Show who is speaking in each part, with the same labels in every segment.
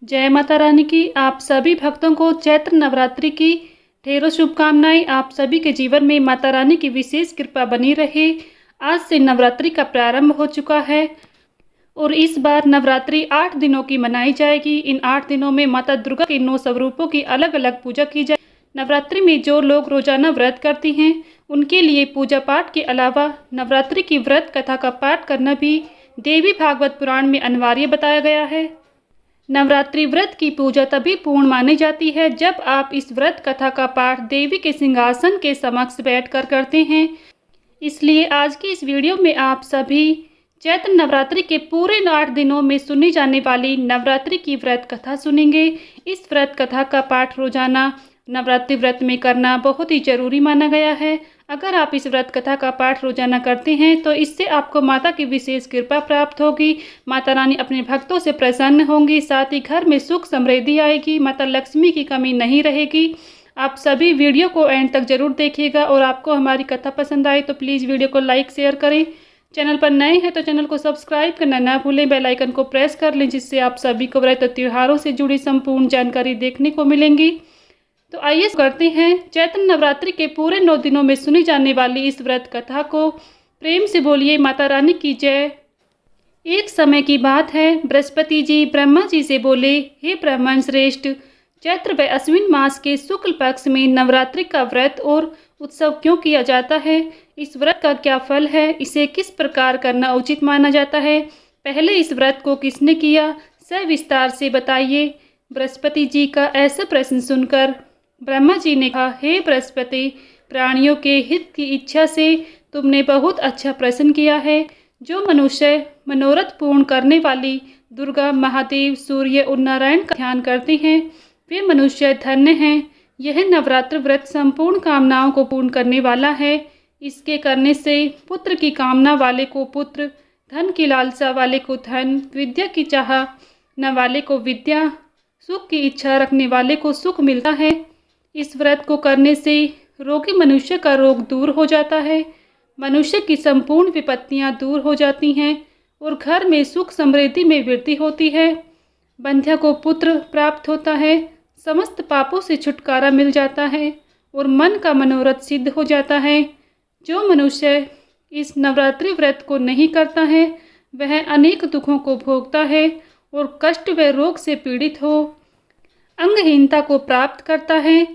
Speaker 1: जय माता रानी की आप सभी भक्तों को चैत्र नवरात्रि की ढेरों शुभकामनाएं। आप सभी के जीवन में माता रानी की विशेष कृपा बनी रहे। आज से नवरात्रि का प्रारंभ हो चुका है और इस बार नवरात्रि 8 दिनों की मनाई जाएगी। इन 8 दिनों में माता दुर्गा के 9 स्वरूपों की अलग अलग पूजा की जाए। नवरात्रि में जो लोग रोजाना व्रत करती हैं उनके लिए पूजा पाठ के अलावा नवरात्रि की व्रत कथा का पाठ करना भी देवी भागवत पुराण में अनिवार्य बताया गया है। नवरात्रि व्रत की पूजा तभी पूर्ण मानी जाती है जब आप इस व्रत कथा का पाठ देवी के सिंहासन के समक्ष बैठकर करते हैं। इसलिए आज की इस वीडियो में आप सभी चैत्र नवरात्रि के पूरे 8 दिनों में सुनी जाने वाली नवरात्रि की व्रत कथा सुनेंगे। इस व्रत कथा का पाठ रोजाना नवरात्रि व्रत में करना बहुत ही जरूरी माना गया है। अगर आप इस व्रत कथा का पाठ रोजाना करते हैं तो इससे आपको माता की विशेष कृपा प्राप्त होगी। माता रानी अपने भक्तों से प्रसन्न होंगी, साथ ही घर में सुख समृद्धि आएगी, माता लक्ष्मी की कमी नहीं रहेगी। आप सभी वीडियो को एंड तक जरूर देखिएगा और आपको हमारी कथा पसंद आए तो प्लीज़ वीडियो को लाइक शेयर करें। चैनल पर नए हैं तो चैनल को सब्सक्राइब करना ना भूलें, बेल आइकन को प्रेस कर लें जिससे आप सभी को व्रत और त्योहारों से जुड़ी संपूर्ण जानकारी देखने को मिलेंगी। तो आइए करते हैं चैत्र नवरात्रि के पूरे 9 दिनों में सुनी जाने वाली इस व्रत कथा को। प्रेम से बोलिए माता रानी की जय। एक समय की बात है, बृहस्पति जी ब्रह्मा जी से बोले, हे ब्राह्मण श्रेष्ठ, चैत्र व अश्विन मास के शुक्ल पक्ष में नवरात्रि का व्रत और उत्सव क्यों किया जाता है? इस व्रत का क्या फल है? इसे किस प्रकार करना उचित माना जाता है? पहले इस व्रत को किसने किया, सविस्तार से बताइए। बृहस्पति जी का ऐसा प्रश्न सुनकर ब्रह्मा जी ने कहा, हे बृहस्पति, प्राणियों के हित की इच्छा से तुमने बहुत अच्छा प्रश्न किया है। जो मनुष्य मनोरथ पूर्ण करने वाली दुर्गा, महादेव, सूर्य और नारायण का ध्यान करते हैं वे मनुष्य धन्य हैं। यह नवरात्र व्रत संपूर्ण कामनाओं को पूर्ण करने वाला है। इसके करने से पुत्र की कामना वाले को पुत्र, धन की लालसा वाले को धन, विद्या की चाह न वाले को विद्या, सुख की इच्छा रखने वाले को सुख मिलता है। इस व्रत को करने से रोगी मनुष्य का रोग दूर हो जाता है, मनुष्य की संपूर्ण विपत्तियां दूर हो जाती हैं और घर में सुख समृद्धि में वृद्धि होती है। बंध्या को पुत्र प्राप्त होता है, समस्त पापों से छुटकारा मिल जाता है और मन का मनोरथ सिद्ध हो जाता है। जो मनुष्य इस नवरात्रि व्रत को नहीं करता है वह अनेक दुखों को भोगता है और कष्ट व रोग से पीड़ित हो, अंगहीनता को प्राप्त करता है,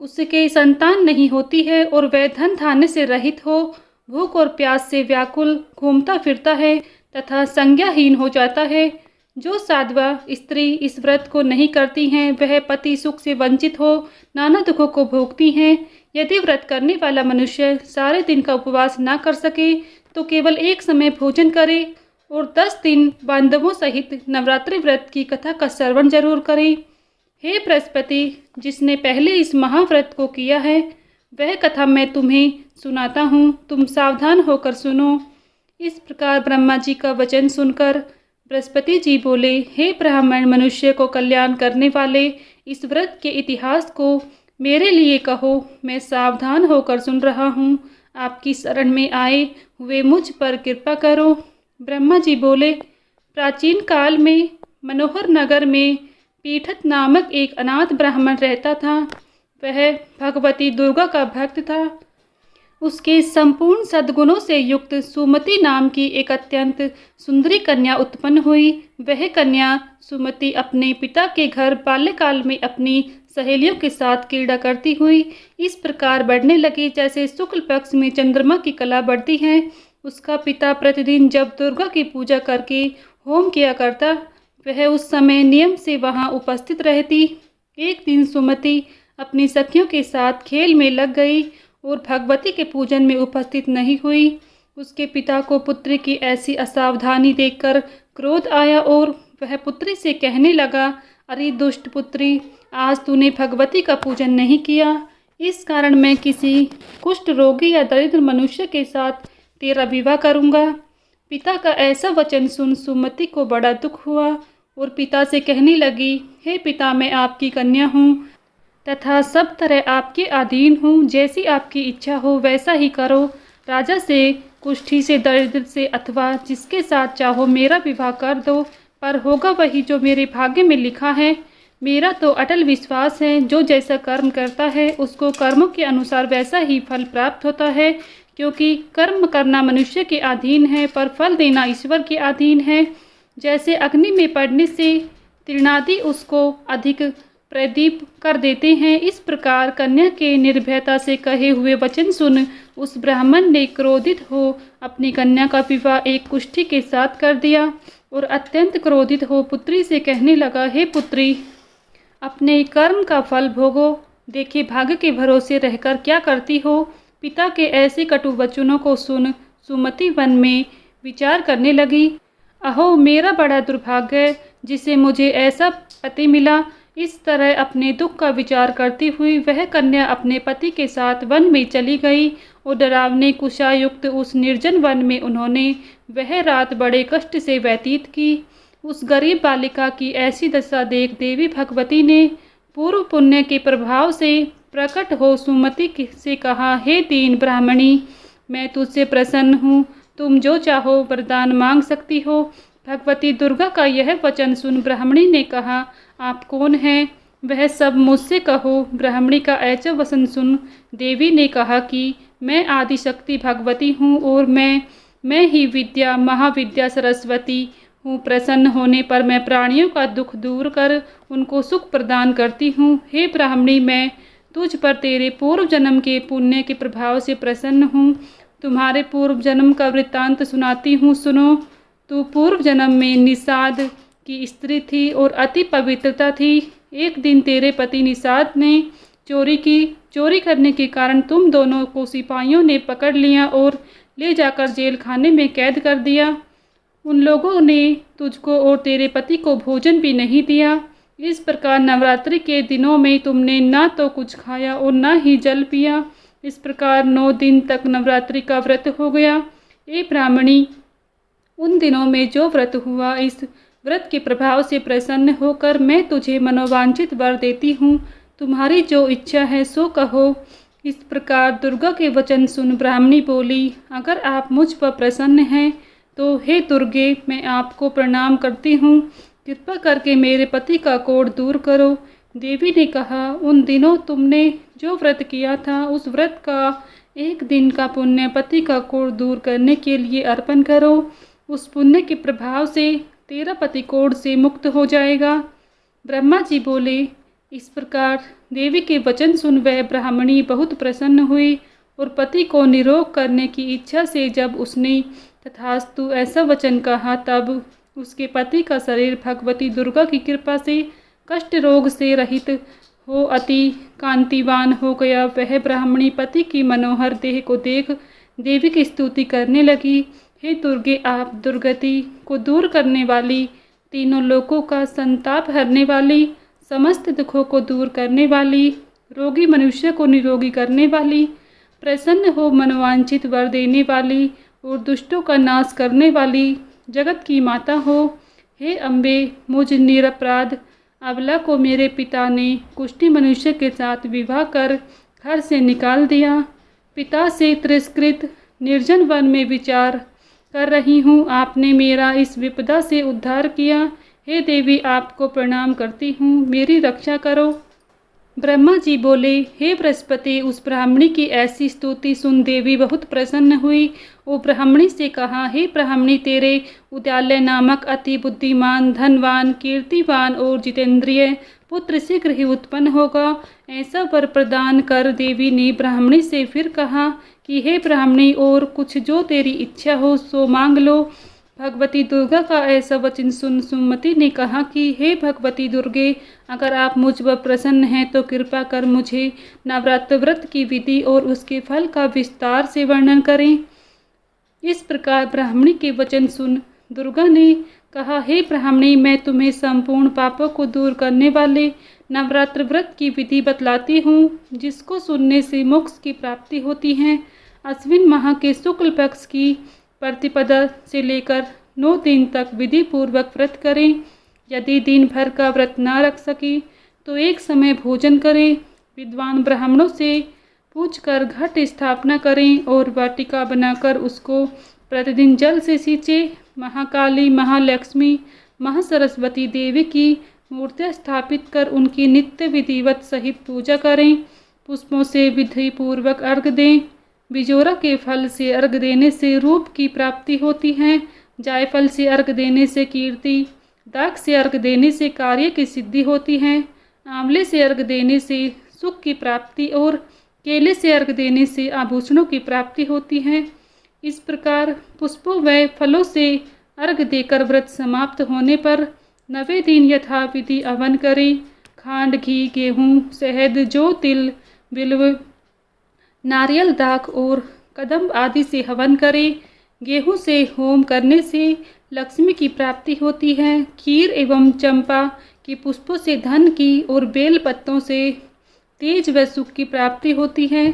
Speaker 1: उसके संतान नहीं होती है और वह धन धान्य से रहित हो, भूख और प्यास से व्याकुल घूमता फिरता है तथा संज्ञाहीन हो जाता है। जो साधवा स्त्री इस व्रत को नहीं करती हैं वह पति सुख से वंचित हो नाना दुखों को भोगती हैं। यदि व्रत करने वाला मनुष्य सारे दिन का उपवास ना कर सके तो केवल एक समय भोजन करे और 10 दिन बांधवों सहित नवरात्रि व्रत की कथा का श्रवण जरूर करे। हे बृहस्पति, जिसने पहले इस महाव्रत को किया है वह कथा मैं तुम्हें सुनाता हूँ, तुम सावधान होकर सुनो। इस प्रकार ब्रह्मा जी का वचन सुनकर बृहस्पति जी बोले, हे ब्राह्मण, मनुष्य को कल्याण करने वाले इस व्रत के इतिहास को मेरे लिए कहो, मैं सावधान होकर सुन रहा हूँ। आपकी शरण में आए हुए मुझ पर कृपा करो। ब्रह्मा जी बोले, प्राचीन काल में मनोहर नगर में पीठत नामक एक अनाथ ब्राह्मण रहता था। वह भगवती दुर्गा का भक्त था। उसके संपूर्ण सद्गुणों से युक्त सुमति नाम की एक अत्यंत सुंदरी कन्या उत्पन्न हुई। वह कन्या सुमति अपने पिता के घर बाल्यकाल में अपनी सहेलियों के साथ क्रीड़ा करती हुई इस प्रकार बढ़ने लगी जैसे शुक्ल पक्ष में चंद्रमा की कला बढ़ती है। उसका पिता प्रतिदिन जब दुर्गा की पूजा करके होम किया करता वह उस समय नियम से वहां उपस्थित रहती। एक दिन सुमति अपनी सखियों के साथ खेल में लग गई और भगवती के पूजन में उपस्थित नहीं हुई। उसके पिता को पुत्री की ऐसी असावधानी देखकर क्रोध आया और वह पुत्री से कहने लगा, अरे दुष्ट पुत्री, आज तूने भगवती का पूजन नहीं किया, इस कारण मैं किसी कुष्ठ रोगी या दरिद्र मनुष्य के साथ तेरा विवाह करूँगा। पिता का ऐसा वचन सुन सुमति को बड़ा दुख हुआ और पिता से कहने लगी, हे पिता, मैं आपकी कन्या हूँ तथा सब तरह आपके अधीन हूँ, जैसी आपकी इच्छा हो वैसा ही करो। राजा से, कुष्ठी से, दरिद्र से अथवा जिसके साथ चाहो मेरा विवाह कर दो, पर होगा वही जो मेरे भाग्य में लिखा है। मेरा तो अटल विश्वास है, जो जैसा कर्म करता है उसको कर्मों के अनुसार वैसा ही फल प्राप्त होता है, क्योंकि कर्म करना मनुष्य के अधीन है पर फल देना ईश्वर के अधीन है। जैसे अग्नि में पड़ने से तृणादि उसको अधिक प्रदीप कर देते हैं, इस प्रकार कन्या के निर्भयता से कहे हुए वचन सुन उस ब्राह्मण ने क्रोधित हो अपनी कन्या का विवाह एक कुष्ठी के साथ कर दिया और अत्यंत क्रोधित हो पुत्री से कहने लगा, हे पुत्री, अपने कर्म का फल भोगो। देखे भाग्य के भरोसे रहकर क्या करती हो। पिता के ऐसे कटु वचनों को सुन सुमति वन में विचार करने लगी। अहो, मेरा बड़ा दुर्भाग्य जिसे मुझे ऐसा पति मिला। इस तरह अपने दुख का विचार करती हुई वह कन्या अपने पति के साथ वन में चली गई और डरावने कुशायुक्त उस निर्जन वन में उन्होंने वह रात बड़े कष्ट से व्यतीत की। उस गरीब बालिका की ऐसी दशा देख देवी भगवती ने पूर्व पुण्य के प्रभाव से प्रकट हो सुमति से कहा, हे दीन ब्राह्मणी, मैं तुझसे प्रसन्न हूँ, तुम जो चाहो वरदान मांग सकती हो। भगवती दुर्गा का यह वचन सुन ब्राह्मणी ने कहा, आप कौन हैं? वह सब मुझसे कहो। ब्राह्मणी का ऐसा वचन सुन देवी ने कहा कि मैं आदिशक्ति भगवती हूँ और मैं ही विद्या महाविद्या सरस्वती हूँ। प्रसन्न होने पर मैं प्राणियों का दुख दूर कर उनको सुख प्रदान करती हूँ। हे ब्राह्मणी, मैं तुझ पर तेरे पूर्व जन्म के पुण्य के प्रभाव से प्रसन्न हूँ। तुम्हारे पूर्व जन्म का वृत्तांत सुनाती हूँ, सुनो। तू पूर्व जन्म में निषाद की स्त्री थी और अति पवित्रता थी। एक दिन तेरे पति निषाद ने चोरी की। चोरी करने के कारण तुम दोनों को सिपाहियों ने पकड़ लिया और ले जाकर जेल खाने में कैद कर दिया। उन लोगों ने तुझको और तेरे पति को भोजन भी नहीं दिया। इस प्रकार नवरात्रि के दिनों में तुमने ना तो कुछ खाया और ना ही जल पिया। इस प्रकार 9 दिन तक नवरात्रि का व्रत हो गया। ए ब्राह्मणी, उन दिनों में जो व्रत हुआ, इस व्रत के प्रभाव से प्रसन्न होकर मैं तुझे मनोवांछित वर देती हूँ। तुम्हारी जो इच्छा है सो कहो। इस प्रकार दुर्गा के वचन सुन ब्राह्मणी बोली, अगर आप मुझ पर प्रसन्न हैं तो हे दुर्गे, मैं आपको प्रणाम करती हूँ। कृपा करके मेरे पति का कोढ़ दूर करो। देवी ने कहा, उन दिनों तुमने जो व्रत किया था उस व्रत का एक दिन का पुण्य पति का कोढ़ दूर करने के लिए अर्पण करो। उस पुण्य के प्रभाव से तेरा पति कोढ़ से मुक्त हो जाएगा। ब्रह्मा जी बोले। इस प्रकार देवी के वचन सुन वह ब्राह्मणी बहुत प्रसन्न हुई और पति को निरोग करने की इच्छा से जब उसने तथास्तु ऐसा वचन कहा, तब उसके पति का शरीर भगवती दुर्गा की कृपा से कष्ट रोग से रहित हो अति कांतिवान हो गया। वह ब्राह्मणी पति की मनोहर देह को देख देवी की स्तुति करने लगी। हे दुर्गे, आप दुर्गति को दूर करने वाली, तीनों लोकों का संताप हरने वाली, समस्त दुखों को दूर करने वाली, रोगी मनुष्य को निरोगी करने वाली, प्रसन्न हो मनोवांछित वर देने वाली और दुष्टों का नाश करने वाली जगत की माता हो। हे अम्बे, मुझ निरपराध अबला को मेरे पिता ने कुष्ठी मनुष्य के साथ विवाह कर घर से निकाल दिया। पिता से तिरस्कृत निर्जन वन में विचार कर रही हूँ। आपने मेरा इस विपदा से उद्धार किया। हे देवी, आपको प्रणाम करती हूँ, मेरी रक्षा करो। ब्रह्मा जी बोले, हे बृहस्पति, उस ब्राह्मणी की ऐसी स्तुति सुन देवी बहुत प्रसन्न हुई। वो ब्राह्मणी से कहा, हे ब्राह्मणी, तेरे उद्यालय नामक अति बुद्धिमान, धनवान, कीर्तिवान और जितेंद्रिय पुत्र शीघ्र ही उत्पन्न होगा। ऐसा वर प्रदान कर देवी ने ब्राह्मणी से फिर कहा कि हे ब्राह्मणी, और कुछ जो तेरी इच्छा हो सो मांग लो। भगवती दुर्गा का ऐसा वचन सुन सुमति ने कहा कि हे भगवती दुर्गे, अगर आप मुझ पर प्रसन्न हैं तो कृपा कर मुझे नवरात्र व्रत की विधि और उसके फल का विस्तार से वर्णन करें। इस प्रकार ब्राह्मणी के वचन सुन दुर्गा ने कहा, हे ब्राह्मणी, मैं तुम्हें संपूर्ण पापों को दूर करने वाले नवरात्र व्रत की विधि बतलाती हूँ, जिसको सुनने से मोक्ष की प्राप्ति होती है। अश्विन माह के शुक्ल पक्ष की प्रतिपदा से लेकर 9 दिन तक विधि पूर्वक व्रत करें। यदि दिन भर का व्रत न रख सके तो एक समय भोजन करें। विद्वान ब्राह्मणों से पूछकर घट स्थापना करें और वाटिका बनाकर उसको प्रतिदिन जल से सींचे। महाकाली, महालक्ष्मी, महासरस्वती देवी की मूर्तियाँ स्थापित कर उनकी नित्य विधिवत सहित पूजा करें। पुष्पों से विधि पूर्वक अर्घ दें। बिजोरा के फल से अर्घ देने से रूप की प्राप्ति होती है। जायफल से अर्घ देने से कीर्ति, दाख से अर्घ देने से कार्य की सिद्धि होती है। आंवले से अर्घ देने से सुख की प्राप्ति और केले से अर्घ देने से आभूषणों की प्राप्ति होती है। इस प्रकार पुष्पों व फलों से अर्घ देकर व्रत समाप्त होने पर 9वें दिन यथाविधि हवन करें। खांड, घी, गेहूँ, शहद, जौ, तिल, बिल्व, नारियल, दाख और कदम्ब आदि से हवन करें। गेहूँ से होम करने से लक्ष्मी की प्राप्ति होती है। खीर एवं चंपा के पुष्पों से धन की और बेल पत्तों से तेज व सुख की प्राप्ति होती है।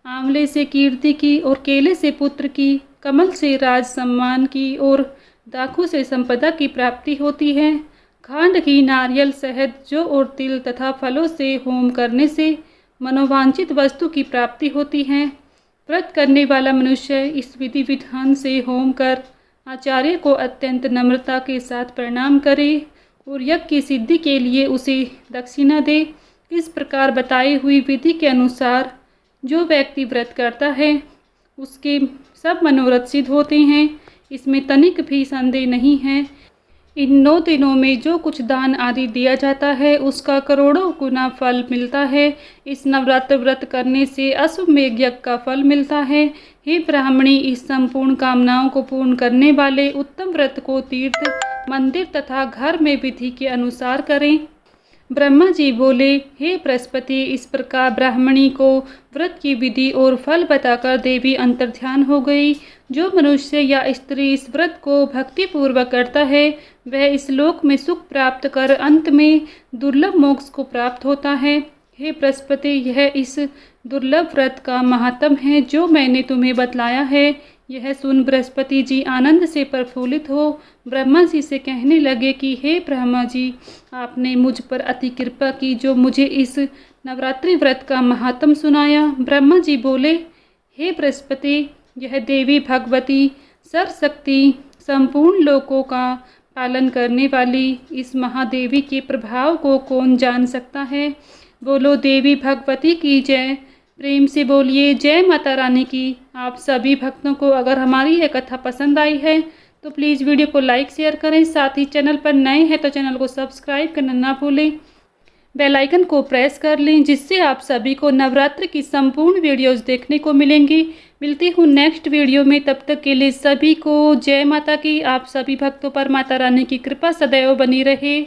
Speaker 1: आंवले से कीर्ति की और केले से पुत्र की, कमल से राज सम्मान की और दाखों से संपदा की प्राप्ति होती है। खांड, घी, नारियल, शहद, जौ और तिल तथा फलों से होम करने से मनोवांछित वस्तु की प्राप्ति होती है। व्रत करने वाला मनुष्य इस विधि विधान से होम कर आचार्य को अत्यंत नम्रता के साथ प्रणाम करे और यज्ञ की सिद्धि के लिए उसे दक्षिणा दे। इस प्रकार बताई हुई विधि के अनुसार जो व्यक्ति व्रत करता है उसके सब मनोरथ सिद्ध होते हैं। इसमें तनिक भी संदेह नहीं है। इन 9 दिनों में जो कुछ दान आदि दिया जाता है उसका करोड़ों गुना फल मिलता है। इस नवरात्र व्रत करने से अश्वमेध यज्ञ का फल मिलता है। हे ब्राह्मणी, इस संपूर्ण कामनाओं को पूर्ण करने वाले उत्तम व्रत को तीर्थ, मंदिर तथा घर में विधि के अनुसार करें। ब्रह्मा जी बोले, हे बृहस्पति, इस प्रकार ब्राह्मणी को व्रत की विधि और फल बताकर देवी अंतर्ध्यान हो गई। जो मनुष्य या स्त्री इस व्रत को भक्ति पूर्वक करता है वह इस लोक में सुख प्राप्त कर अंत में दुर्लभ मोक्ष को प्राप्त होता है। हे बृहस्पति, यह इस दुर्लभ व्रत का महात्म है जो मैंने तुम्हें बतलाया है। यह सुन बृहस्पति जी आनंद से प्रफुल्लित हो ब्रह्मा जी से कहने लगे कि हे ब्रह्मा जी, आपने मुझ पर अति कृपा की जो मुझे इस नवरात्रि व्रत का महात्म सुनाया। ब्रह्मा जी बोले, हे बृहस्पति, यह देवी भगवती सर्वशक्ति संपूर्ण लोकों का पालन करने वाली इस महादेवी के प्रभाव को कौन जान सकता है। बोलो देवी भगवती की जय। प्रेम से बोलिए जय माता रानी की। आप सभी भक्तों को अगर हमारी यह कथा पसंद आई है तो प्लीज़ वीडियो को लाइक शेयर करें। साथ ही चैनल पर नए हैं तो चैनल को सब्सक्राइब करना ना भूलें। बेल आइकन को प्रेस कर लें जिससे आप सभी को नवरात्र की संपूर्ण वीडियोस देखने को मिलेंगी। मिलती हूँ नेक्स्ट वीडियो में, तब तक के लिए सभी को जय माता की। आप सभी भक्तों पर माता रानी की कृपा सदैव बनी रहे।